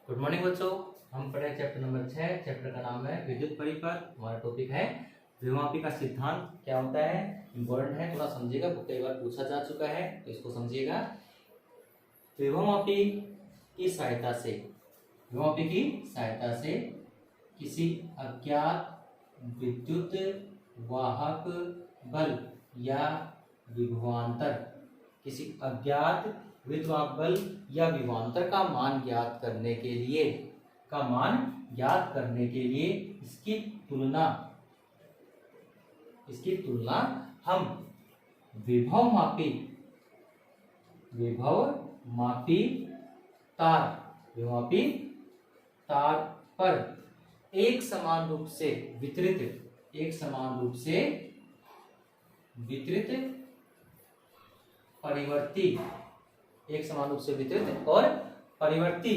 Good morning बच्चों। हम पढ़े चैप्टर नंबर 6। चैप्टर का नाम है विद्युत परिपथ। हमारा टॉपिक है विभवमापी का सिद्धांत क्या होता है। इंपॉर्टेंट है, थोड़ा समझिएगा, कई बार पूछा जा चुका है तो इसको समझिएगा। विभवमापी की सहायता से किसी अज्ञात विद्युत वाहक बल या विभवांतर का मान ज्ञात करने के लिए इसकी तुलना हम विभवमापी तार पर एक समान रूप से वितरित और परिवर्ती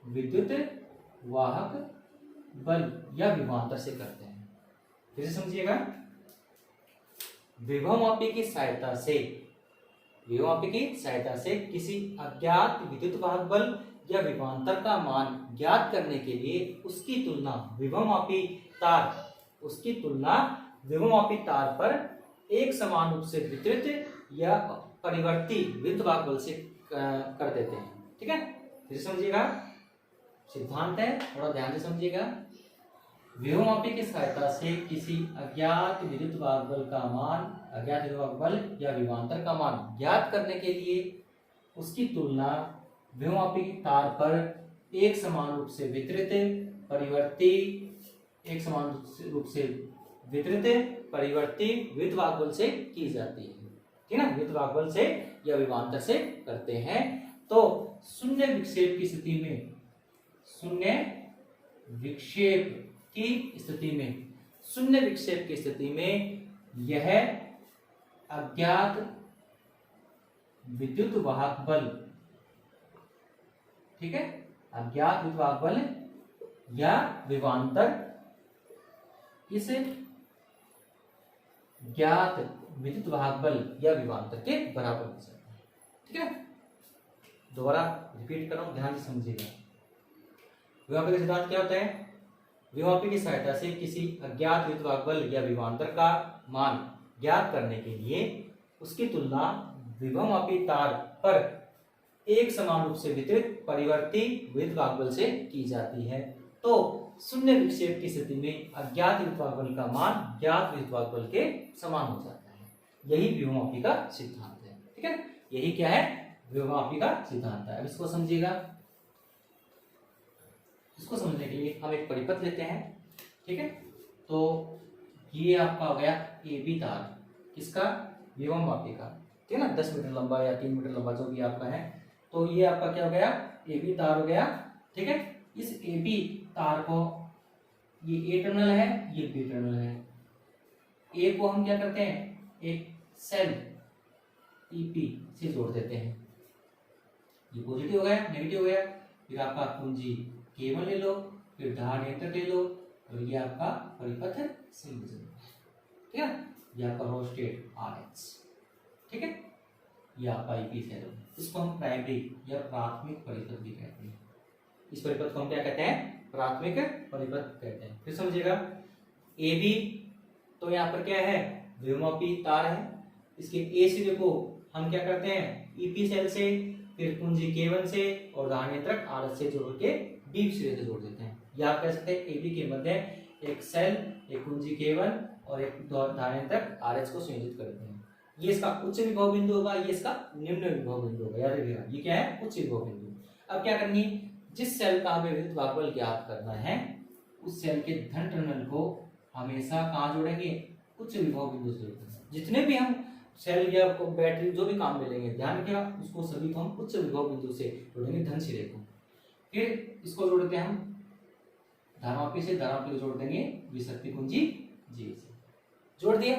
विद्युत वाहक बल या विभवांतर से करते हैं। फिर से समझिएगा। विभवमापी की सहायता से किसी अज्ञात विद्युत वाहक बल या विभवांतर का मान ज्ञात करने के लिए उसकी तुलना विभवमापी तार पर एक समान रूप से वितरित या परिवर्ती विद्युत वाहक बल से कर देते हैं। ठीक है, फिर समझिएगा। सिद्धांत है, थोड़ा ध्यान से समझिएगा। विभवमापी की सहायता से किसी अज्ञात विद्युत वाहक बल या विभवांतर का मान ज्ञात करने के लिए उसकी तुलना विभवमापी तार पर एक समान रूप से वितरित परिवर्ती विद्युत वाहक बल से की जाती है। ठीक है ना, विद्युत वाहक बल से या विभवांतर से करते हैं। तो शून्य विक्षेप की स्थिति में यह अज्ञात विद्युत वाहक बल, ठीक है, अज्ञात विद्युत वाहक बल या विभवांतर इस ज्ञात विद्युत वाहक बल या विभवांतर के बराबर हो जाता है। ठीक है, दोबारा रिपीट कर रहा हूं, ध्यान से समझिएगा। विभवमापी का सिद्धांत क्या होता है? विभवमापी की सहायता से किसी अज्ञात विद्युत वाहक बल या विभवांतर का मान ज्ञात करने के लिए उसकी तुलना विभवमापी तार पर एक समान रूप से वितरित परिवर्ती विद्युत वाहक बल से की जाती है। तो शून्य विक्षेप की स्थिति में अज्ञात विद्युत वाहक बल का मान ज्ञात विद्युत वाहक बल के समान हो जाता है। यही विभवमापी का सिद्धांत है। ठीक है, यही क्या है? विभवमापी का सिद्धांत है। अब इसको समझिएगा। इसको समझने के लिए हम एक परिपथ लेते हैं। ठीक है, तो ये आपका हो गया AB तार, किसका? विभवमापी का। ठीक है ना, 10 मीटर लंबा या 3 मीटर लंबा जो भी आपका है। तो ये आपका क्या हो गया? AB तार हो गया। ठीक है, इस AB तार को, ये A टर्मिनल है, ये B टर्मिनल है। A को हम क्या करते हैं? एक सेल EP से जोड़ देते हैं। ये पॉजिटिव हो गया, नेगेटिव हो गया। फिर आपका कुंजी K1 ले लो, फिर धार नियंत्रक ले लो, और ये आपका परिपथ संयोजन। ठीक है, ये आपका रोस्टेड RH। ठीक है, ये आपका EP सेल। इसको हम प्राइमरी या प्राथमिक परिपथ भी कहते हैं। इस परिपथ को हम क्या कहते हैं? प्राथमिक परिपथ कहते हैं। फिर समझिएगा। AB तो यहाँ पर क्या है? विभवमापी तार है। इसके A सिरे को हम क्या करते हैं? EP सेल से, फिर कुंजी K1 से और धार नियंत्रक RH से जोड़ के B सिरे से जोड़ देते हैं। या आप कह सकते हैं AB के मध्य एक सेल, एक कुंजी K1 और एक धार नियंत्रक RH को संयोजित करते हैं। ये इसका उच्च विभव बिंदु होगा, ये इसका निम्न विभव बिंदु होगा। याद रखिएगा, ये क्या है? उच्च विभव बिंदु। अब क्या करनी? जिस सेल का हमें विद्युत वाहक बल ज्ञात करना है, उस सेल के धन टर्मिनल को हमेशा कहाँ जोड़ेंगे? उच्च विभव बिंदु से जोड़ेंगे। जितने भी हम सेल या बैटरी जो भी काम में लेंगे, ध्यान रखिएगा, उसको सभी को हम उच्च विभव बिंदु से जोड़ेंगे, धन सिरे को। फिर इसको जोड़ते हैं हम धनमापी से, धनमापी को जोड़ देंगे विशक्ति कुंजी J से। जोड़ दिया,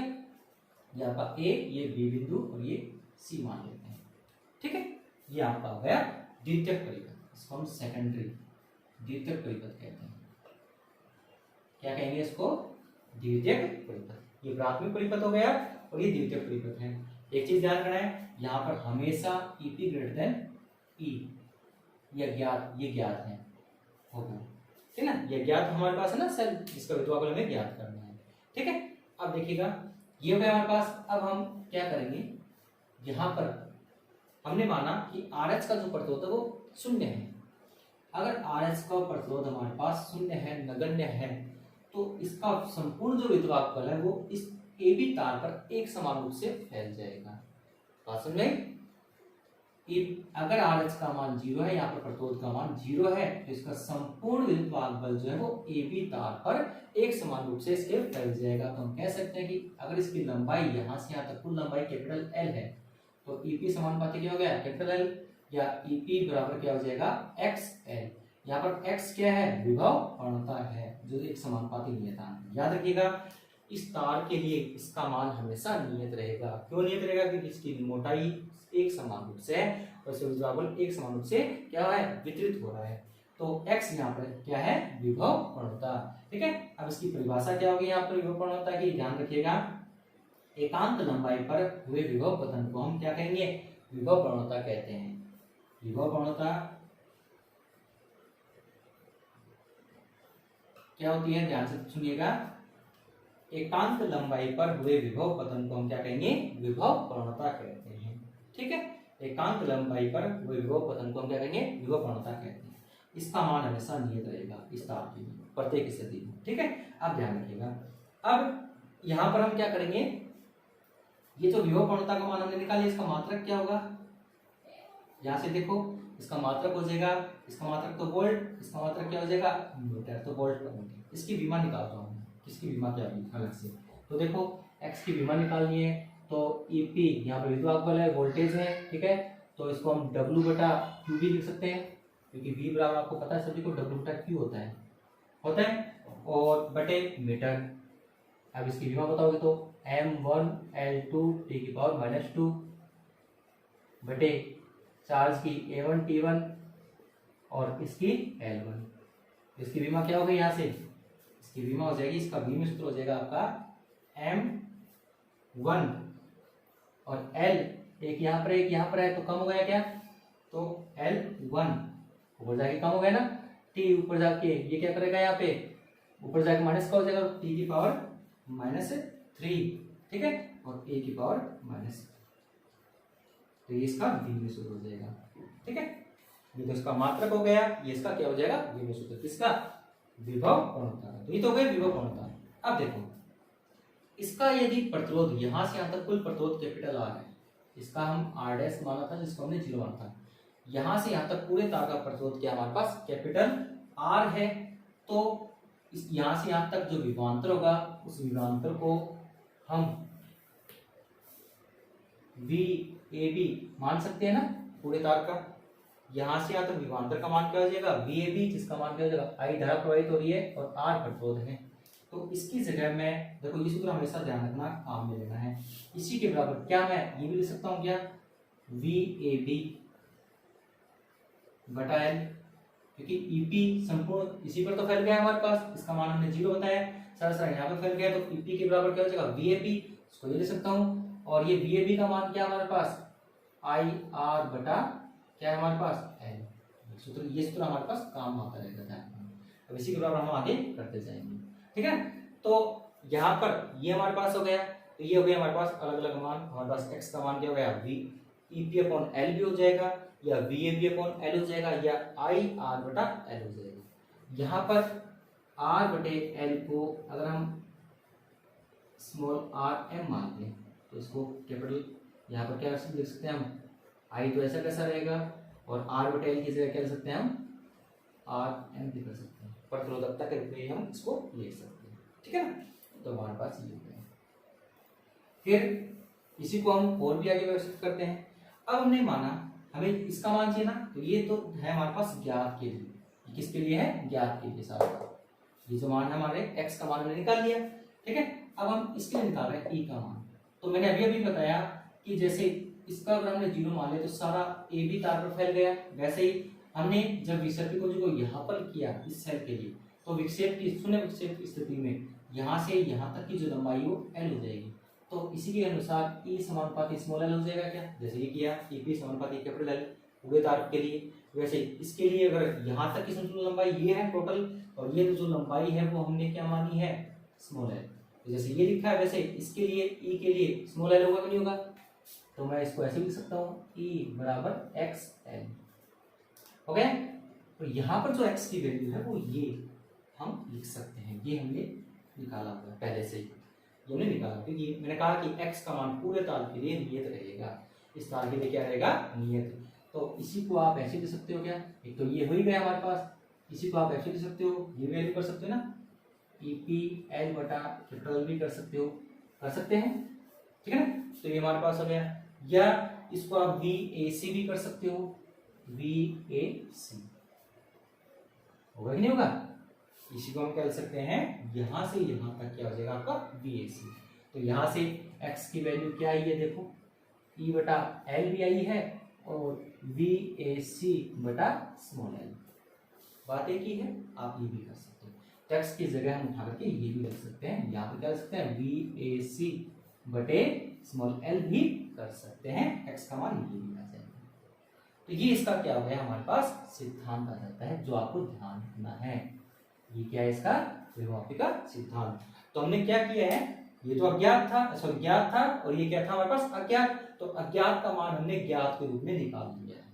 ये आपका A, ये B बिंदु और ये C मान लेते हैं। ठीक है, ये आपका हो गया द्वितीयक परिपथ। इसको हम सेकेंडरी द्वितीयक परिपथ कहते हैं। क्या कहेंगे इसको? द्वितीयक परिपथ। ये प्राथमिक परिपथ हो गया और ये द्वितीयक परिपथ है। एक चीज ध्यान रखना है, यहाँ पर हमेशा EP ग्रेटर देन E, या ज्ञात, ये ज्ञात है, हो गया, ठीक है ना। ये ज्ञात हमारे पास है ना सेल, जिसका विद्युत हमें ज्ञात करना है, ठीक है। अब देखिएगा ये हो गया हमारे पास। अब हम क्या करेंगे, यहाँ पर हमने माना कि RH का जो प्रतिरोध है वो शून्य है। अगर RH का प्रतिरोध हमारे पास शून्य है, नगण्य है, तो इसका संपूर्ण जो विद्युत बल है वो इस AB तार पर एक समान रूप से फैल जाएगा। बात समझ में? अगर RH का मान 0 है, यहाँ पर प्रतिरोध का मान 0 है, तो इसका संपूर्ण विद्युत बल जो है वो AB तार पर एक समान रूप से इसके फैल जाएगा। तो हम कह सकते हैं कि अगर इसकी लंबाई यहाँ से यहाँ तक कुल लंबाई कैपिटल L है, तो EP समानुपाती क्या हो गया, कैपिटल L, या EP बराबर क्या हो जाएगा, XL। यहाँ पर X क्या है, विभव अणुता है, जो एक समानुपाती नियतांक है। याद रखिएगा इस तार के लिए इसका मान हमेशा नियत रहेगा। क्यों नियत रहेगा, क्योंकि इसकी मोटाई एक समान रूप से है और इसका विद्युत बल एक समान रूप से क्या है, वितरित हो रहा है। तो X यहाँ पर क्या है, विभव अणुता, ठीक है। अब इसकी परिभाषा क्या होगी यहाँ पर विभव अणुता की, ध्यान रखिएगा। एकांक लंबाई पर हुए विभव पतन को हम क्या कहेंगे, विभव अणुता कहते हैं। विभव अणुता क्या होती है, ध्यान से सुनिएगा। एकांक लंबाई पर हुए विभव पतन को हम क्या कहेंगे, विभव अणुता कहते हैं, ठीक है। एकांक लंबाई पर हुए विभव पतन को हम क्या कहेंगे, विभव अणुता कहते हैं। इसका मान हमेशा नियत रहेगा इस तार के लिए प्रत्येक स्थिति में, ठीक है। आप ध्यान रखिएगा। अब यहाँ पर हम क्या करेंगे, ये जो विभव अणुता का मान हमने निकाला, इसका मात्रक क्या होगा, यहाँ से देखो इसका मात्रक हो जाएगा, इसका मात्रक तो वोल्ट, इसका मात्रक क्या हो जाएगा, मीटर, तो वोल्ट पर मीटर। इसकी विमा निकालता हूँ, किसकी विमा क्या होगी अलग से। तो देखो x की विमा निकालनी है, तो EP यहाँ पर विद्युत बल है, वोल्टेज है, ठीक है। तो इसको हम W बटा Q भी लिख सकते हैं, क्योंकि V बराबर आपको पता है सभी को W बटा Q होता है, और बटे मीटर। अब इसकी विमा बताओगे तो M1L2 × 2 बटे चार्ज की A1 T1 और इसकी L1। इसकी विमा क्या हो गई, यहाँ से इसकी विमा हो जाएगी, इसका विमा सूत्र हो जाएगा आपका M1 और L, एक यहाँ पर एक यहाँ पर है, तो कम हो गया क्या, तो L1 ऊपर जाके कम हो गया ना, T ऊपर जाके ये क्या करेगा, यहाँ पे ऊपर जाके माइनस का हो जाएगा, T की पावर -3, ठीक है, और A की पावर -, तो ये इसका विभव सूत्र हो जाएगा, ठीक है। ये तो इसका मात्रक हो गया, ये इसका क्या हो जाएगा, विभव सूत्र, किसका, विभव अणुता। तो ये तो हो गया विभव अणुता। अब देखो इसका यदि प्रतिरोध यहाँ से यहाँ तक कुल प्रतिरोध कैपिटल R है, इसका हम R' माना था, जिसको हमने 0 माना था, यहाँ से यहाँ तक पूरे तार का प्रतिरोध क्या हमारे पास कैपिटल R है। तो इस यहाँ से यहाँ तक जो विभवांतर होगा, उस विभवांतर को हम VAB मान सकते हैं ना, पूरे तार का। यहाँ से यहाँ तक विभवांतर का मान क्या हो जाएगा, VAB, जिसका मान क्या हो जाएगा, I धारा प्रवाहित हो रही है और R प्रतिरोध है। तो इसकी जगह में देखो ये सूत्र हमेशा ध्यान रखना, काम में लेना है। इसी के बराबर क्या मैं ये भी लिख सकता हूँ क्या, VAB बटा L, क्योंकि EP संपूर्ण इसी पर तो फैल गया है हमारे पास, इसका मान हमने 0 बताया, सारा यहाँ पे फैल गया, तो EP के बराबर क्या हो जाएगा, VAB, इसको ये लिख सकता हूँ। और ये VAB का मान क्या हमारे पास, IR बटा क्या है हमारे पास, L। सूत्र, ये सूत्र हमारे पास काम आता रहेगा। अब इसी के बराबर हम आगे करते जाएंगे, ठीक है। तो यहाँ पर ये हमारे पास हो गया, तो ये हो गया हमारे पास अलग अलग मान। हमारे पास x का मान क्या हो गया, EP/L भी हो जाएगा, या VAB/L हो जाएगा, या IR बटा L हो जाएगा। यहाँ पर R बटे L को अगर हम स्मॉल rm मान लें, तो इसको कैपिटल यहाँ पर क्या लिख सकते हैं हम, I तो ऐसा कैसा रहेगा, और R बटे L की जगह क्या लिख सकते हैं हम, Rm भी कर सकते हैं, प्रतिरोधकता के रूप में हम इसको लिख सकते हैं, ठीक है ना। तो हमारे पास ये हो गया। फिर इसी को हम और भी आगे व्यवस्थित करते हैं। अब हमने माना हमें इसका मान चाहिए ना, तो ये तो है हमारे पास ज्ञात के लिए, किसके लिए है, ज्ञात के लिए। साथ ये जो मान है हमारे x का मान हमने निकाल लिया, ठीक है। अब हम इसके लिए निकाल रहे हैं E का मान। तो मैंने अभी बताया कि जैसे इसका अगर हमने 0 मान लिया तो सारा AB तार पर फैल गया, वैसे ही हमने जब विक्षेपी को जो यहाँ पर किया इस सेल के लिए, तो विक्षेप की शून्य विक्षेप की स्थिति में यहाँ से यहाँ तक की जो लंबाई वो L हो जाएगी। तो इसी के अनुसार E समानुपाती स्मॉल l हो जाएगा क्या, जैसे ये किया EP समानुपाती कैपिटल L, पूरे तार के लिए। वैसे इसके लिए अगर यहाँ तक की संतुलन लंबाई ये है टोटल, और ये जो लंबाई है वो हमने क्या मानी है, स्मॉल एल। तो जैसे ये लिखा है वैसे इसके लिए ई के लिए स्मॉल एल होगा कि नहीं होगा, तो मैं इसको ऐसे लिख सकता हूँ ई बराबर एक्स एल। हो गया। तो यहाँ पर जो एक्स की वैल्यू है वो ये हम लिख सकते हैं, ये हमने निकाला हुआ है पहले से ही, ये हमने निकाला क्योंकि मैंने कहा कि x का मान पूरे तार के लिए नियत रहेगा, इस तार के लिए क्या रहेगा, नियत। तो इसी को आप ऐसे दे सकते हो क्या, एक तो ये हो ही गया हमारे पास, इसी को आप ऐसे दे सकते हो, ये वैल्यू कर सकते हो ना, ई पी एल बटा कैपिटल भी कर सकते हो, कर सकते हैं, ठीक है ना। तो ये हमारे पास हो गया, या इसको आप वी ए सी भी कर सकते हो, वी ए सी होगा कि नहीं होगा। इसी को हम क्या कर सकते हैं, यहां से यहां तक क्या हो जाएगा आपका वी ए सी। तो यहां से x की वैल्यू क्या आई है देखो, ई बटा एल भी आई है और वी ए सी बटा स्मॉल एल, बात एक ही है, आप ये भी कर सकते हो। तो x की जगह हम उठा करके ये भी रख सकते हैं, यहाँ पे क्या कर सकते हैं वी ए सी बटे स्मॉल एल भी कर सकते हैं, x का मान ये भी आ जाएगा। तो ये इसका क्या हो गया हमारे पास सिद्धांत आ जाता है, जो आपको ध्यान रखना है। ये क्या है इसका विभवापी का सिद्धांत। तो हमने क्या किया है, ये तो अज्ञात था, सॉरी ज्ञात था, और ये क्या था हमारे पास अज्ञात। तो अज्ञात का मान हमने ज्ञात के रूप में निकाल लिया है,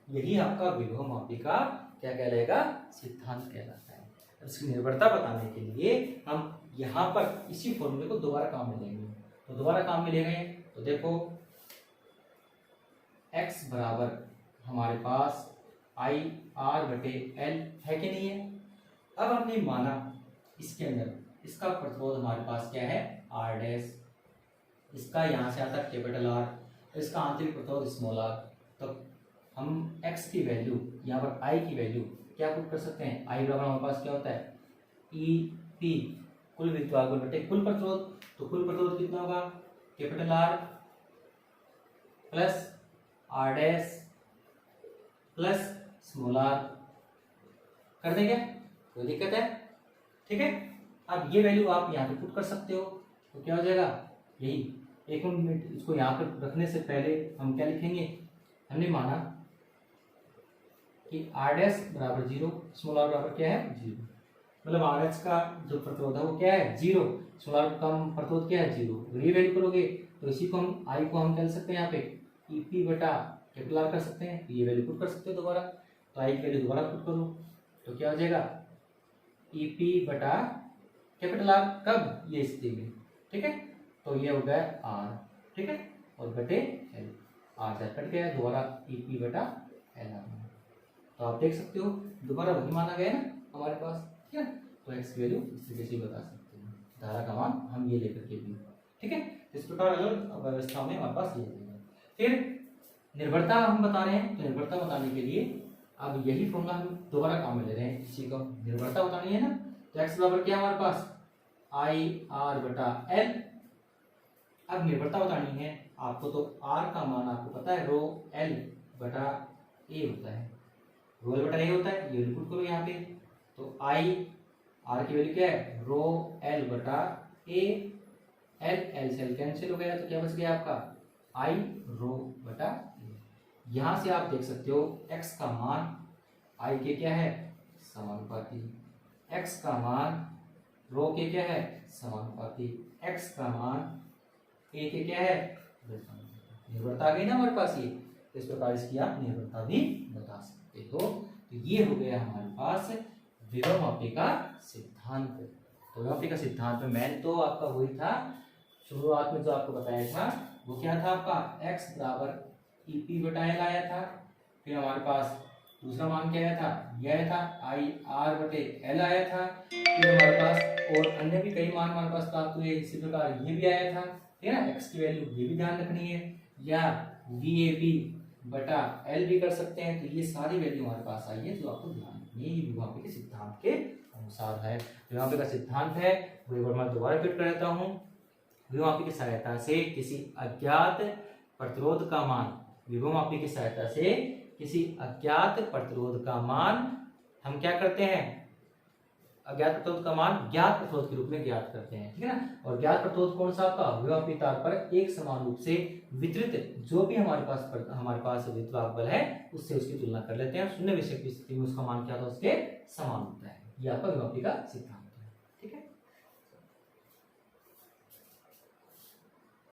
यही आपका विभवमापी का क्या कहलाएगा, सिद्धांत कहलाता है। इसकी निर्भरता बताने के लिए हम यहाँ पर इसी फॉर्मूले को दोबारा काम में लेंगे। तो दोबारा काम में ले गए, तो देखो x बराबर हमारे पास आई आर बटे एल है कि नहीं है। अब हमने माना इसके अंदर इसका प्रतिरोध हमारे पास क्या है आर डैश, इसका यहाँ से आता है कैपिटल आर, इसका आंतरिक प्रतिरोध स्मॉल आर। तो हम x की वैल्यू यहाँ पर I की वैल्यू क्या पुट कर सकते हैं, I बराबर हमारे पास क्या होता है ई पी कुल विद्युत गुण बटे कुल प्रतिरोध। तो कुल प्रतिरोध कितना होगा, capital R plus R dash plus small R, कर देंगे, कोई दिक्कत है, ठीक है। अब ये वैल्यू आप यहाँ पे पुट कर सकते हो, तो क्या हो जाएगा यही। एक मिनट, इसको यहाँ पर रखने से पहले हम क्या लिखेंगे, हमने माना कि आर डैश बराबर 0, स्मॉल आर बराबर क्या है 0, मतलब आर एच का जो प्रतिरोध है वो क्या है 0, स्मॉल आर का प्रतिरोध क्या है 0। अगर ये वैल्यू करोगे तो इसी को हम आई को हम कह सकते हैं यहाँ पे ई पी बटा कैपिटल आर कर सकते हैं, ये वैल्यू पुट कर सकते हो दोबारा। तो आई की वैल्यू दोबारा पुट करो तो क्या हो जाएगा ई पी बटा कैपिटल आर, कब ये स्थिति में, ठीक है। तो ये हो गया आर, ठीक है, और बटे एल, आर से कट गया, दोबारा ई पी बटा एल आर। तो आप देख सकते हो दोबारा वही माना गया ना हमारे पास, ठीक है। तो एक्स की वैल्यू इस तरीके से बता सकते हैं, धारा का मान हम ये लेकर के भी, ठीक है। इस प्रकार अलग व्यवस्था में हमारे पास ये है। फिर निर्भरता हम बता रहे हैं, तो निर्भरता बताने के लिए अब यही फॉर्मूला हम दोबारा काम में ले रहे हैं, इसी को निर्भरता बतानी है ना। तो एक्स बराबर क्या हमारे पास आई आर बटा एल। अब निर्भरता बतानी है आपको, तो आर का मान आपको पता है रो एल बटा ए होता है, रो एल बटा ए होता है, ये पुट करो यहाँ पे। तो आई आर की वैल्यू क्या है रो एल बटा ए, एल एल से एल कैंसिल हो गया, तो क्या बच गया आपका आई रो बटा ए। यहां से आप देख सकते हो x का मान i के क्या है समानुपाती, x का मान रो के क्या है समानुपाती, x का मान a के क्या है निर्भरता आ गई ना हमारे पास। ये तो इस प्रकार इसकी आप निर्भरता भी बता सकते हो। तो ये हो गया हमारे पास विभवमापी का सिद्धांत। तो विभवमापी का सिद्धांत में मैंने तो आपका वही था शुरुआत में जो आपको बताया था, वो क्या था आपका x बराबर ई पी बटा एल आया था। फिर हमारे पास दूसरा मान क्या आया था, ये आया था आई आर बटे एल आया था। फिर हमारे पास और अन्य भी कई मान हमारे पास प्राप्त हुए, इसी प्रकार ये भी आया था, ठीक है ना। एक्स की वैल्यू ये भी ध्यान रखनी है, या वी ए बी बटा एल भी कर सकते हैं। तो ये सारी वैल्यू हमारे पास आई है, जो आपको ध्यान रखनी है, ये विभवापी के सिद्धांत के अनुसार है। विभवापी का सिद्धांत है वो एक बार मैं दोबारा रिपीट कर देता हूँ। विभवमापी की सहायता से किसी अज्ञात प्रतिरोध का मान, विभवमापी की सहायता से किसी अज्ञात प्रतिरोध का मान हम क्या करते हैं अज्ञात प्रतिरोध का मान ज्ञात प्रतिरोध के रूप में ज्ञात करते हैं, ठीक है ना। और ज्ञात प्रतिरोध कौन सा आपका, विभवापी तार पर एक समान रूप से वितरित जो भी हमारे पास विद्युत बल है उससे उसकी तुलना कर लेते हैं। शून्य विषय की स्थिति में उसका मान क्या होता है, उसके समान होता है। ये आपका विभवापी का सिद्धांत है, ठीक है।